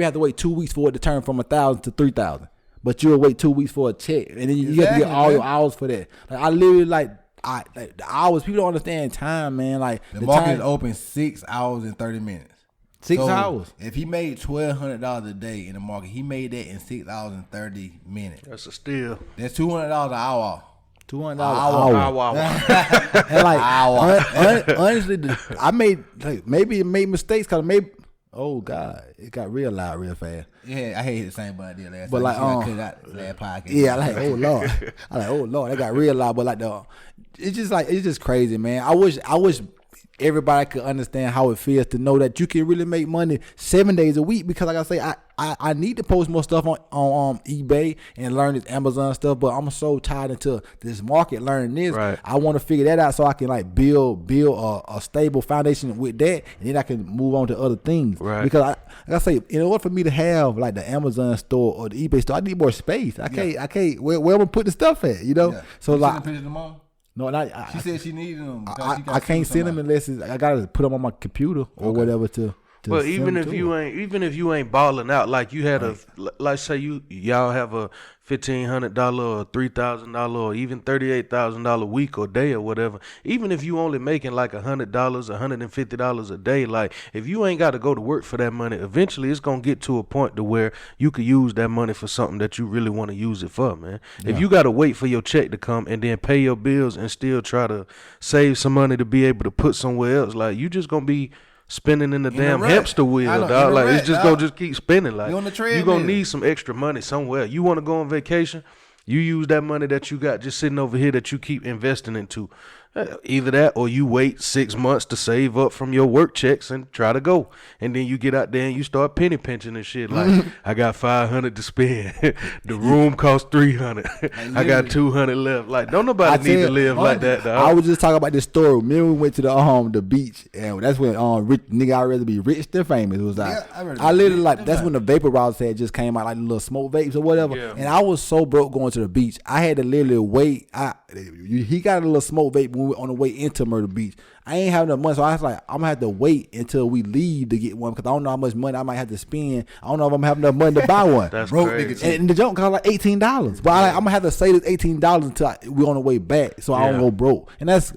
have to wait 2 weeks for it to turn from $1,000 to $3,000. But you'll wait 2 weeks for a check, and then you have to get all your hours for that. Like I literally like the hours. People don't understand time, man. Like The market time, is open 6 hours and 30 minutes. 6 So, hours. If he made $1,200 a day in the market, he made that in 6 hours and 30 minutes. That's a steal. That's $200 an hour. $200 an Hour. hour. And like honestly, I made maybe it made mistakes because maybe it got real loud real fast. Yeah, I hate the same bud I did last But time. like, I cut out last podcast. Yeah, I like oh lord, that got real loud. But like it's just crazy, man. I wish everybody could understand how it feels to know that you can really make money 7 days a week. Because like I say, I need to post more stuff on eBay and learn this Amazon stuff, but I'm so tied into this market learning this. Right. I want to figure that out so I can like build a stable foundation with that, and then I can move on to other things. Right. Because like I say, in order for me to have like the Amazon store or the eBay store, I need more space. I can't where I'm gonna put the stuff at, you know? Yeah. So you like, send the pictures to mom? no, not, She said she needed them. I can't send them unless I gotta put them on my computer or whatever to. But even if you ain't balling out, like you had like say y'all have a $1,500 or $3,000 or even $38,000 week or day or whatever. Even if you only making like $100, $150 a day, like if you ain't got to go to work for that money, eventually it's gonna get to a point to where you could use that money for something that you really want to use it for, man. Yeah. If you got to wait for your check to come and then pay your bills and still try to save some money to be able to put somewhere else, like you just gonna be spinning in the damn hamster wheel, dog. Like it's just gonna just keep spinning. Like you gonna need some extra money somewhere. You want to go on vacation, you use that money that you got just sitting over here that you keep investing into. Either that or you wait 6 months to save up from your work checks and try to go, and then you get out there and you start penny pinching and shit. Like I got $500 to spend. The room costs $300. I got $200 left. Like don't nobody need to live like that, dog. I was just talking about this story. Me and we went to the beach, and that's when nigga I'd rather be rich than famous. It was like I literally like that's when the vaporizer had just came out, like the little smoke vapes or whatever. Yeah. And I was so broke going to the beach. I had to literally wait. He got a little smoke vape when we were on the way into Myrtle Beach. I ain't having enough money, so I was like, I'm gonna have to wait until we leave to get one because I don't know how much money I might have to spend. I don't know if I'm gonna have enough money to buy one. That's crazy. And the junk cost like $18, but I'm gonna have to save this $18 until we're on the way back, so I don't go broke. And that's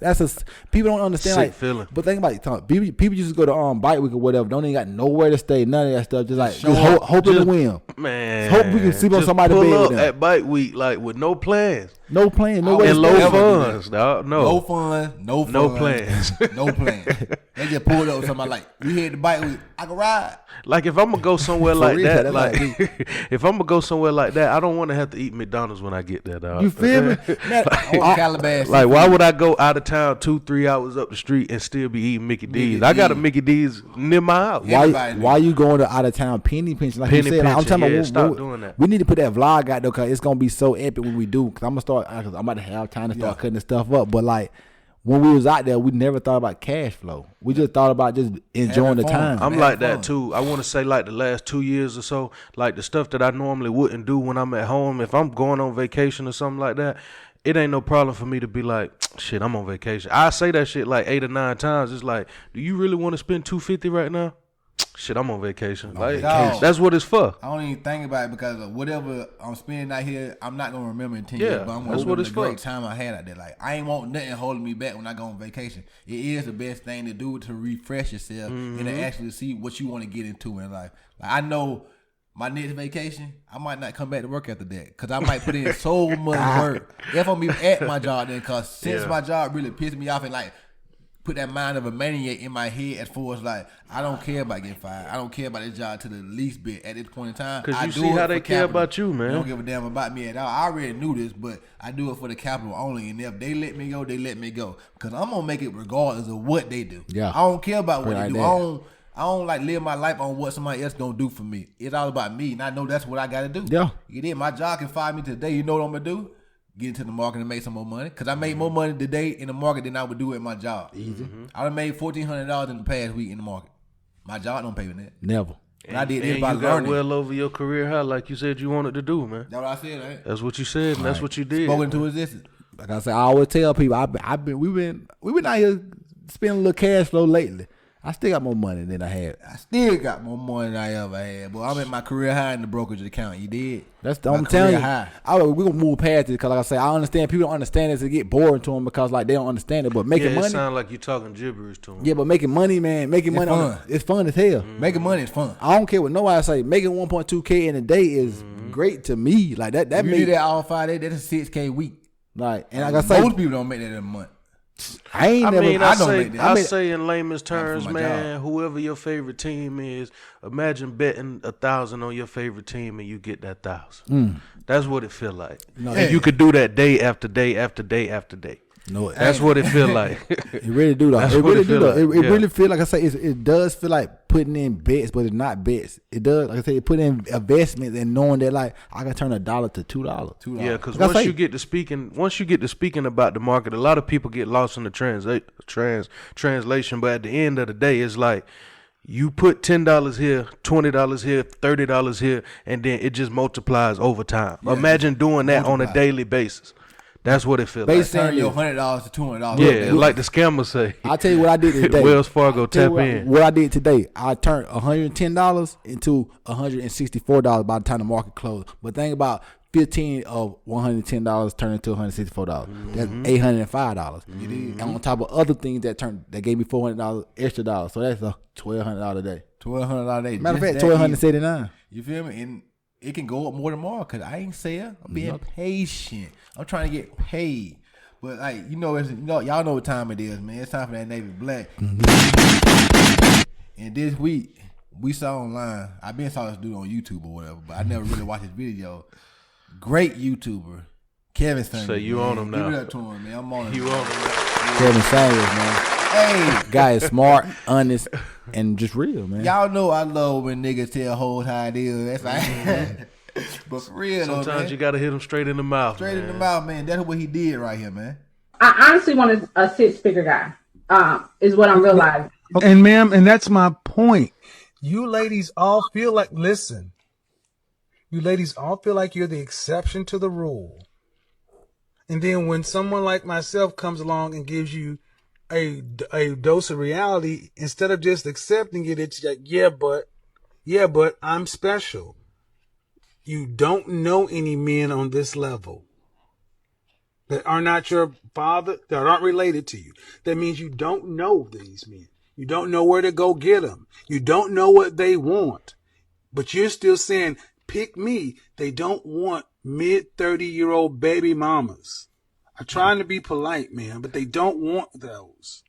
people don't understand. Sick like feeling. But think about it, people used to go to bike week or whatever. Don't even got nowhere to stay, none of that stuff. Just like hope in the wind. Man, hope we can sleep on somebody's bed. Pull with up them. at bike week like with no plans. No plan, no way. And low funds, dog. No fun, no plans. No plans. They just pulled up with somebody like, we here at the bike week, I can ride. Like if I'm gonna go somewhere like that, like if I'm gonna go somewhere like that, I don't want to have to eat McDonald's when I get there, dog. You feel me? Like why would I go out of town 2-3 hours up the street and still be eating Mickey D's? I got a Mickey D's near my house. Why you going to out of town penny pinching? Like penny you said, like, I'm talking about stop doing that. We need to put that vlog out though, cause it's gonna be so epic when we do. Cause I'm about to have time to start cutting the stuff up. But like when we was out there, we never thought about cash flow. We just thought about just enjoying the time. I'm like that too. I want to say like the last 2 years or so, like the stuff that I normally wouldn't do when I'm at home. If I'm going on vacation or something like that, it ain't no problem for me to be like, shit, I'm on vacation. I say that shit like 8 or 9 times. It's like, do you really want to spend $250 right now? Shit, I'm on vacation. Like, that's what it's for. I don't even think about it because of whatever I'm spending out here, I'm not gonna remember in 10 years. But I'm gonna remember the great time I had out there. Like I ain't want nothing holding me back when I go on vacation. It is the best thing to do to refresh yourself and to actually see what you want to get into in life. Like I know my next vacation, I might not come back to work after that because I might put in so much work. If I'm even at my job then, because since my job really pissed me off and like put that mind of a maniac in my head as far as like I don't care about getting fired. I don't care about this job to the least bit at this point in time. Because you see how they care about you, man. They don't give a damn about me at all. I already knew this, but I do it for the capital only. And if they let me go, they let me go. Because I'm going to make it regardless of what they do. Yeah. I don't care about what they do. I don't like live my life on what somebody else going to do for me. It's all about me. And I know that's what I got to do. Yeah. You did. My job can fire me today. You know what I'm going to do? Get into the market and make some more money. Because I made more money today in the market than I would do at my job. Easy. I done made $1,400 in the past week in the market. My job don't pay for that. Never. And I did and it by you learning. got well over your career high like you said you wanted to do, man. That's what I said, right? That's what you said and that's what you did. Spoken to existence. Like I said, I always tell people we've been out here spending a little cash flow lately. I still got more money than I had. I still got more money than I ever had. But I'm at my career high in the brokerage account. You did? That's the I'm telling you. We're going to move past it because, like I say, I understand people don't understand it to get boring to them because, like, they don't understand it. But making money. It sounds like you're talking gibberish to them. Yeah, but making money, man, it's fun. It's fun as hell. Making money is fun. I don't care what nobody say. Making 1.2K in a day is great to me. Like, that you do that all 5 days, that's a 6K week. Like, and like I say. Most people don't make that in a month. I say in layman's terms, man, whoever your favorite team is, imagine betting 1,000 on your favorite team and you get that 1,000. That's what it feel like. And you could do that day after day after day after day. No, That's what it feel like. It really do though. That's It what really it feel do though. like. It really feel like I say it does feel like putting in bets, but it's not bets. It does, like I say, it put in investments and knowing that like I can turn $1 to $2. Yeah, because like once you get to speaking about the market, a lot of people get lost in the translation. But at the end of the day, it's like you put $10 here, $20 here, $30 here, and then it just multiplies over time. Yeah, Imagine doing that on a daily basis. That's what it feels like. Turn your $100 to $200. Yeah, like the scammers say. I'll tell you what I did today. Wells Fargo, tap in. What I did today, I turned $110 into $164 by the time the market closed. But think about 15 of $110 turned into $164. That's $805. And on top of other things that gave me $400 extra dollars. So that's $1,200 a day. $1,200 a day. Matter of fact, $1,279. You feel me? And it can go up more tomorrow because I ain't sell. I'm being patient. I'm trying to get paid. But like y'all know what time it is, man. It's time for that Navy Black. And this week we saw online. I been saw this dude on YouTube or whatever, but I never really watched his video. Great YouTuber, Kevin Samuels. So you on him now? Give it up to him, man. I'm on him. You on him now? Kevin Samuels, man. Hey, Guy is smart, honest, and just real, man. y'all know I love when niggas tell hoes how it is. That's like, but for real though, Sometimes man. you gotta hit him straight in the mouth. Straight man. in the mouth, man. That's what he did right here, man. I honestly want a six-figure guy. Is what I'm realizing. And ma'am, and that's my point. You ladies all feel like, listen, you ladies all feel like you're the exception to the rule. And then when someone like myself comes along and gives you a dose of reality, instead of just accepting it, it's like, yeah, but I'm special. You don't know any men on this level that are not your father, that aren't related to you. That means you don't know these men. You don't know where to go get them. You don't know what they want. But you're still saying, pick me. They don't want mid-30-year-old baby mamas. I'm trying to be polite, man, but they don't want those.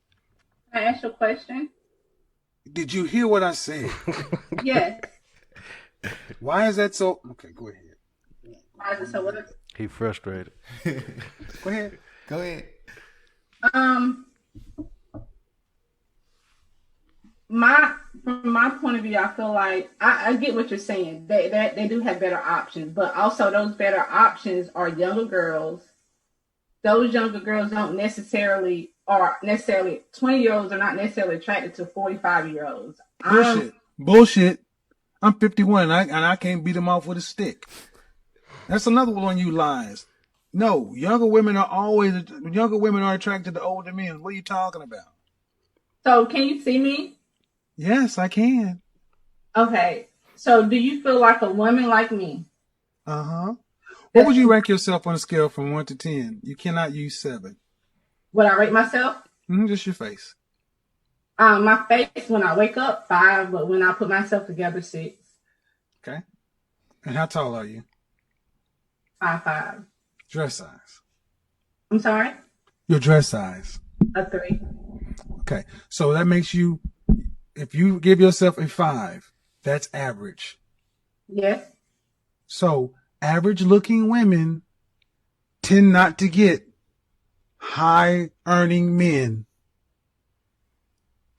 Can I ask you a question? Did you hear what I said? Yes. Why is that so? Okay, go ahead. Why is it so? What? He frustrated. Go ahead. Go ahead. From my point of view, I feel like I get what you're saying. They do have better options, but also those better options are younger girls. Those younger girls don't necessarily 20-year-olds are not necessarily attracted to 45-year-olds. Bullshit. I'm 51 and I can't beat them off with a stick. That's another one of you lies. No, younger women are attracted to older men. What are you talking about? So can you see me? Yes, I can. Okay. So do you feel like a woman like me? Uh-huh. What would you rank yourself on a scale from 1 to 10? You cannot use 7. Would I rate myself? Just your face. My face when I wake up, 5, but when I put myself together, 6. Okay. And how tall are you? 5'5". Dress size. I'm sorry? Your dress size. A 3. Okay. So that makes you, if you give yourself a 5, that's average. Yes. So average looking women tend not to get high earning men.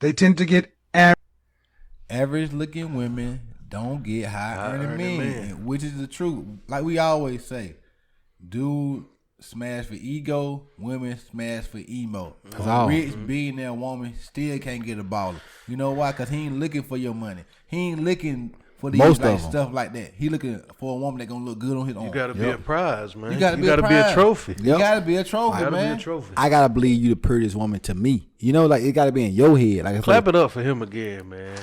They tend to get Average looking women don't get high earning men, which is the truth. Like we always say, dude smash for ego, women smash for emo. A rich billionaire woman still can't get a baller. You know why? Because he ain't looking for your money. He ain't looking for these stuff like that. He looking for a woman that gonna look good on his own. You gotta be a prize, man. You gotta be a trophy. You gotta be a trophy, Gotta man. be a trophy. I gotta believe you the prettiest woman to me. You know, like it gotta be in your head. Like Clap it up for him again, man.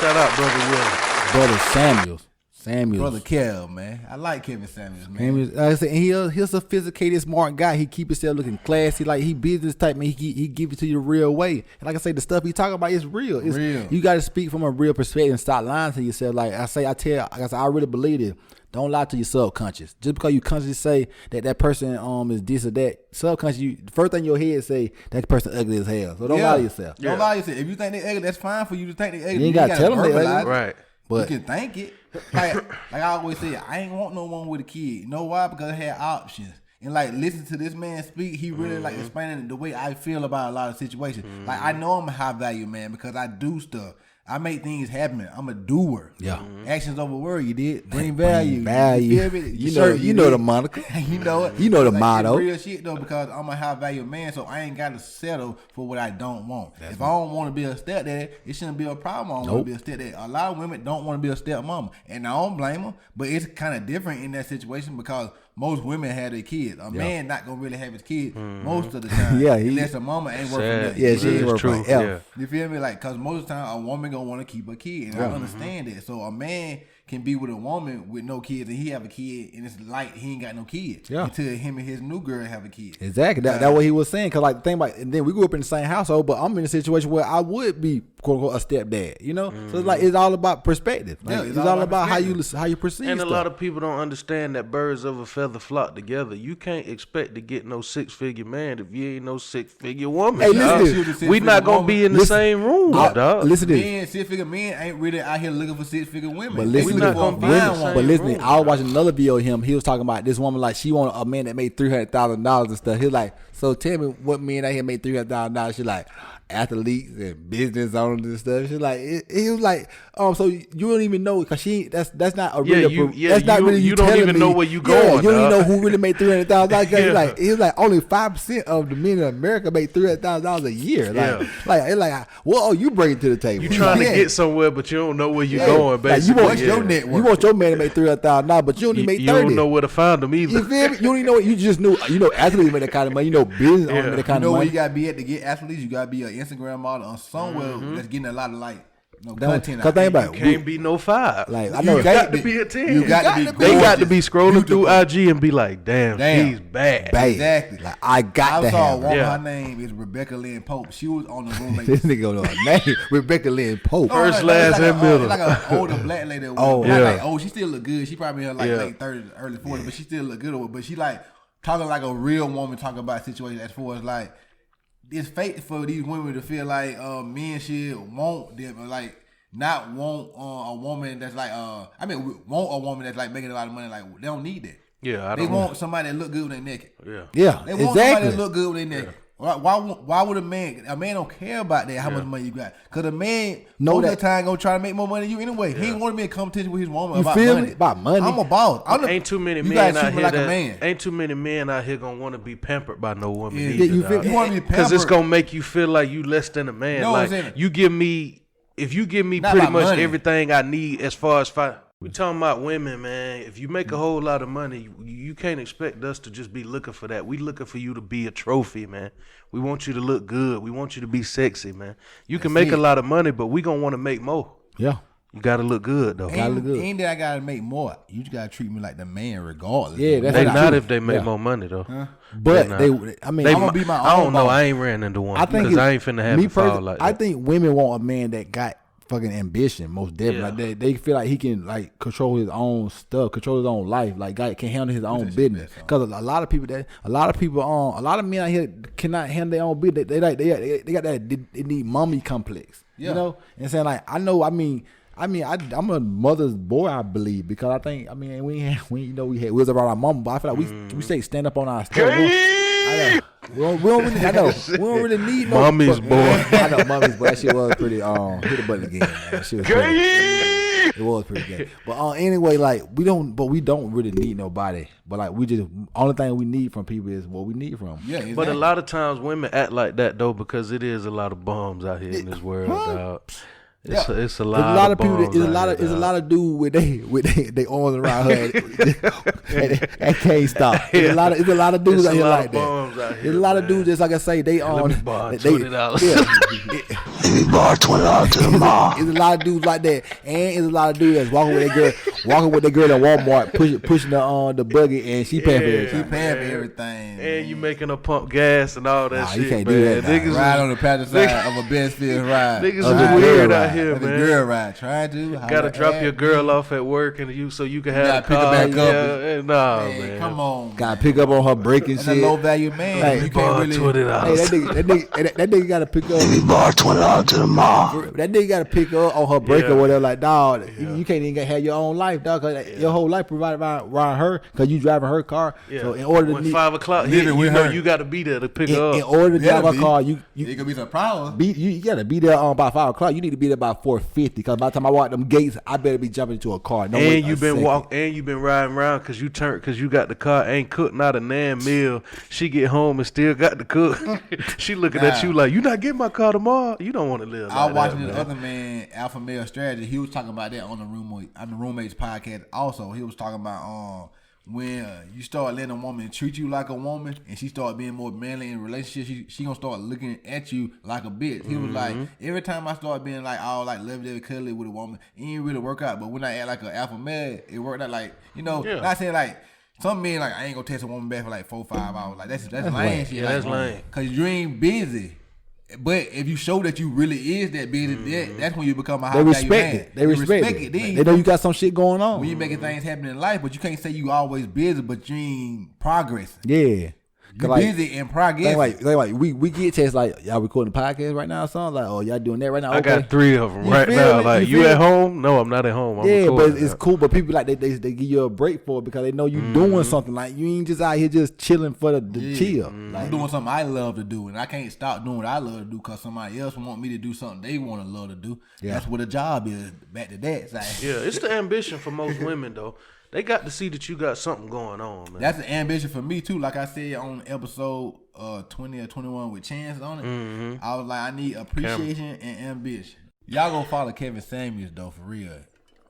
Shout out, brother Will. Brother Samuels. Brother Kev, man. I like Kevin Samuels, man. Like I said, he's a sophisticated, smart guy. He keep himself looking classy. Like he business type, man. He give it to you the real way. And like I say, the stuff he talking about is real. It's real. You got to speak from a real perspective and stop lying to yourself. Like I really believe it. Don't lie to your subconscious. Just because you consciously say that person is this or that, subconscious, the first thing in your head say that person ugly as hell. So don't lie to yourself. Don't lie to yourself. If you think they ugly, that's fine for you to think they ugly. You ain't gotta tell them they ugly. Right. But you can think it. Like I always say, I ain't want no one with a kid. You know why? Because I had options. and like listen to this man speak, he really like explaining the way I feel about a lot of situations. Like I know I'm a high value man because I do stuff. I make things happen. I'm a doer. Yeah. Actions over word. You did bring value. Value. You know the moniker. You know it. You know the like, motto. Real shit though, because I'm a high value man, so I ain't got to settle for what I don't want. If I don't want to be a stepdaddy, it shouldn't be a problem. I don't want to be a stepdaddy. A lot of women don't want to be a stepmama, and I don't blame them. But it's kind of different in that situation because most women have their kids. A man not gonna really have his kids most of the time. Unless a mama ain't working. Nothing. Yeah, she ain't working. You feel me? Like, cause most of the time a woman gonna want to keep a kid, and I understand that. So a man can be with a woman with no kids, and he have a kid, and it's like he ain't got no kids until him and his new girl have a kid. Exactly. That's what he was saying. Cause like the thing about, and then we grew up in the same household, but I'm in a situation where I would be quote unquote a stepdad. You know, so it's like it's all about perspective. Like, it's all about how you perceive. And stuff. a lot of people don't understand that birds of a feather flock together. You can't expect to get no 6-figure man if you ain't no 6-figure woman. Hey, listen, we not gonna be in the same room, dog. Listen to this. 6-figure men ain't really out here looking for 6-figure women. But listen, I was watching another video of him. He was talking about this woman like she wanted a man that made $300,000 and stuff. He was like, so tell me what men out here made $300,000. She like athletes and business owners and stuff. She like he was like, so you don't even know because that's not a real. That's not really you don't even know where you going. You don't even know who really made $300,000. He was like only 5% of the men in America make $300,000 a year. Like what are you bringing to the table? You trying to get somewhere, but you don't know where you're going. Basically, like your network. You want your man to make $300,000, but you only make 30. You don't know where to find them either. You feel me? You don't even know. You just knew. You know, athletes make that kind of money. You know, business owners make that kind of money. Where you gotta be at to get athletes. You gotta be an Instagram model or somewhere that's getting a lot of content. Cause think about it, you can't be no 5. Like I know, you got to be a 10. You got to be. They got to be scrolling through IG and be like, damn, she's bad. Exactly. Like I got to saw have one. Her name is Rebecca Lynn Pope. She was on the roommate. This nigga know her name, Rebecca Lynn Pope. First, last, and middle. Like an older black lady. She still look good. She probably in her late 30s, early 40s, but she still look good. But she like talking like a real woman talking about situations as far as like it's fake for these women to feel like men should want them, like not want a woman that's like want a woman that's like making a lot of money. Like they don't need that. Yeah, they want somebody that look good when they naked. Yeah, they want somebody that look good when they naked. Why would a man don't care about that, how much money you got? Because a man most of the time gonna try to make more money than you anyway. He ain't want to be in competition with his woman about money. About money. I'm a boss. Ain't too many men out here ain't too many men out here gonna want to be pampered by no woman either. You want to be pampered because it's gonna make you feel like you less than a man. No, like you give me, if you give me pretty much everything I need as far as we talking about women, man. If you make a whole lot of money, you can't expect us to just be looking for that. We looking for you to be a trophy, man. We want you to look good. We want you to be sexy, man. You can make a lot of money, but we gonna want to make more. Yeah. You gotta look good though. Ain't that I gotta make more. You just gotta treat me like the man regardless. Yeah, they not if they make more money though. Huh? But I'm gonna be my own. I don't know. I ain't ran into one because I ain't finna have it fall like that. I think women want a man that got fucking ambition, most definitely. Like they feel like he can like control his own stuff, control his own life, like guy can handle his own business. Because a lot of men out here cannot handle their own business. They got that they need mommy complex. You know, and saying like I'm a mother's boy, I believe, because we was around our mama, but I feel like we say stand up on our stuff. We don't really need no mommy's boy. I know mommy's boy. That shit was pretty hit the button again, man. Shit was it was pretty good. But anyway, like we don't really need nobody. But like we just only thing we need from people is what we need from them. Yeah, exactly. But a lot of times women act like that though because it is a lot of bums out here in this world, dog. It's a lot of people. It's a lot of dudes with they arms around her and can't stop. It's a lot of dudes out here like that. There's a lot of dudes just like I say they on. Let me borrow $20. Let me borrow $20 to the mall. It's a lot of dudes like that, and it's a lot of dudes that's walking with their girl at Walmart, pushing the buggy, and she paying for everything. She paying for everything. And you making her pump gas and all that shit. You can't do that. Niggas ride on the passenger side of a Benfield ride. Niggas is weird out here, man. Girl ride, try to. Gotta drop your girl off at work and you can have a car. Pick her back up. Man. Come on. Gotta pick up on her breaking shit. A low value man. Hey, you can't really. Hey, that nigga gotta pick up. Let me borrow $20 to the mall. That nigga gotta pick up on her break or whatever. Like, dog, you can't even have your own life. life, dog. Your whole life provided around her because you driving her car. Yeah. So in order when to 5 o'clock hit, you know you got to be there to pick her up. in order to drive her car, you gonna be some problems. You gotta be there by 5 o'clock. You need to be there by 4:50 because by the time I walk them gates, I better be jumping into a car. No, and you've been riding around because you got the car, ain't cooked not a damn meal. She get home and still got to cook. She looking at you like, you not getting my car tomorrow. You don't want to live. I was watching the other man, Alpha Male Strategy. He was talking about that on the Roommates podcast. Also, he was talking about when you start letting a woman treat you like a woman, and she start being more manly in relationships, she gonna start looking at you like a bitch. He was like, every time I start being like all like lovey cuddly with a woman, it ain't really work out. But when I act like an alpha male, it worked out. Like, not saying like. Some men like, I ain't gonna text a woman back for like 4-5 hours. Like that's lame shit. Yeah, that's lame. Cause you ain't busy. But if you show that you really is that busy, that's when you become a high value man. They respect it. They know you got some shit going on. When you making things happen in life, but you can't say you always busy, but you ain't progressing. Yeah. You busy and progressing. Like we get texts like, y'all recording the podcast right now or something? Like, oh, y'all doing that right now? I got 3 of them right now. Like, you at home? No, I'm not at home. I'm but it's cool. But people like they give you a break for it because they know you doing something. Like, you ain't just out here just chilling for the chill. Like, I'm doing something I love to do, and I can't stop doing what I love to do because somebody else want me to do something they want to love to do. Yeah. That's what a job is. Back to that side. Yeah, it's the ambition for most women though. They got to see that you got something going on, man. That's an ambition for me too. Like I said on episode 20 or 21 with Chance on it, I was like, I need appreciation and ambition. Y'all go follow Kevin Samuels though, for real.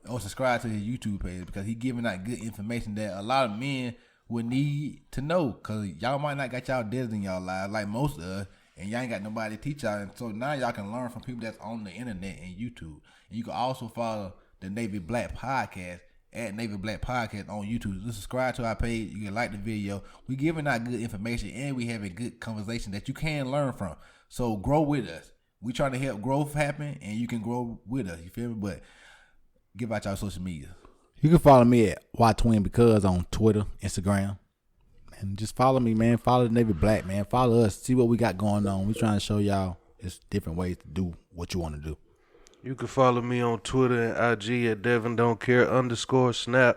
Or subscribe to his YouTube page because he giving out good information that a lot of men would need to know. Cause y'all might not got y'all dead in y'all lives like most of us, and y'all ain't got nobody to teach y'all. And so now y'all can learn from people that's on the internet and YouTube. And you can also follow the Navy Black Podcast at Navy Black Podcast on YouTube. Just subscribe to our page. You can like the video. We giving out good information and we having good conversation that you can learn from. So grow with us. We trying to help growth happen and you can grow with us. You feel me? But give out y'all social media. you can follow me at YTwinBecause on Twitter, Instagram. And just follow me, man. Follow the Navy Black, man. Follow us. See what we got going on. We trying to show y'all it's different ways to do what you want to do. You can follow me on Twitter and IG at DevonDon'tCare_Snap,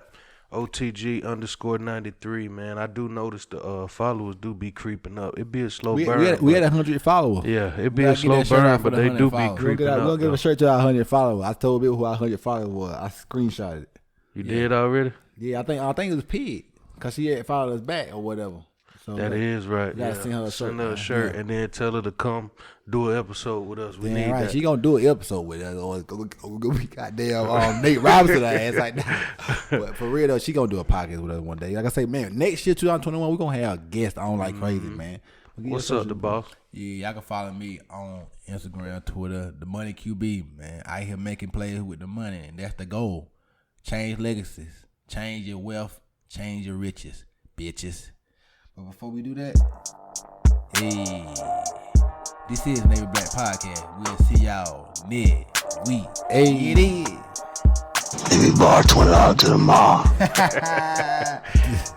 OTG_93, man. I do notice the followers do be creeping up. It be a slow burn. We had 100 followers. Yeah, it be a slow burn, but they do be creeping up. We're going to give a shirt to our 100 followers. I told people who our 100 followers was. I screenshotted it. You did already? Yeah, I think it was Pig because she had followed us back or whatever. So that is right. Yeah. Send her a shirt and then tell her to come do an episode with us. We need that. She gonna do an episode with us, or we goddamn Nate Robinson ass like that. But for real though, she gonna do a podcast with us one day. Like I say, man, next year 2021, we gonna have a guest on like crazy, man. What's up, the boss? Yeah, y'all can follow me on Instagram, Twitter, the Money QB, man. I here making plays with the money, and that's the goal. Change legacies, change your wealth, change your riches, bitches. But before we do that, hey, this is Navy Black Podcast. We'll see y'all next week. Hey, it is. Navy bar $20 to the mall.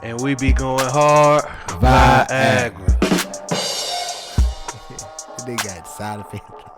And we be going hard. Viagra. They got side effects.